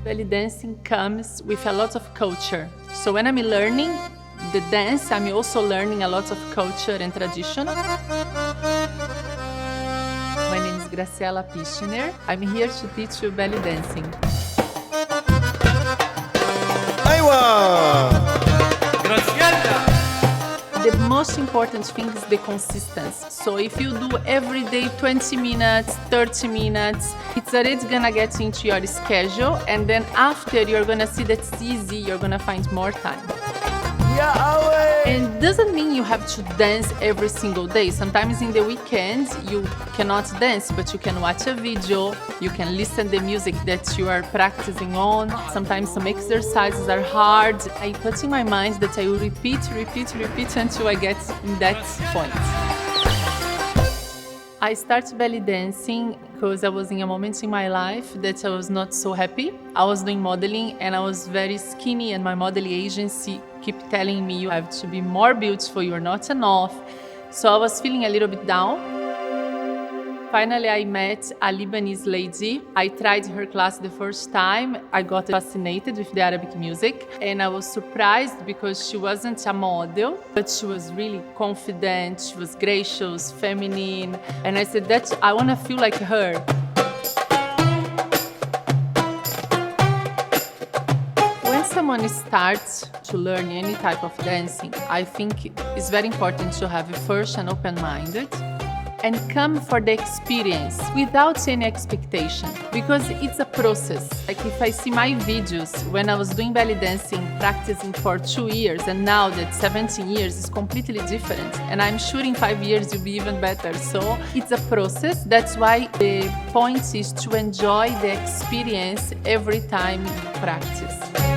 Belly dancing comes with a lot of culture. So when I'm learning the dance, I'm also learning a lot of culture and tradition. My name is Graciela Pichner. I'm here to teach you belly dancing. Aiwa! The most important thing is the consistency. So if you do every day 20 minutes, 30 minutes, it's already gonna get into your schedule, and then after you're gonna see that it's easy, you're gonna find more time. And doesn't mean you have to dance every single day. Sometimes in the weekend you cannot dance, but you can watch a video, you can listen the music that you are practicing on. Sometimes some exercises are hard. I put in my mind that I will repeat until I get in that point. I started belly dancing because I was in a moment in my life that I was not so happy. I was doing modeling and I was very skinny, and my modeling agency keep telling me you have to be more beautiful, you're not enough. So I was feeling a little bit down. Finally, I met a Lebanese lady. I tried her class the first time. I got fascinated with the Arabic music, and I was surprised because she wasn't a model, but she was really confident, she was gracious, feminine, and I said that I want to feel like her. When someone starts to learn any type of dancing, I think it's very important to have first an open-minded and come for the experience without any expectation, because it's a process. Like if I see my videos when I was doing belly dancing, practicing for 2 years, and now that 17 years is completely different, and I'm sure in 5 years you'll be even better. So it's a process. That's why the point is to enjoy the experience every time you practice.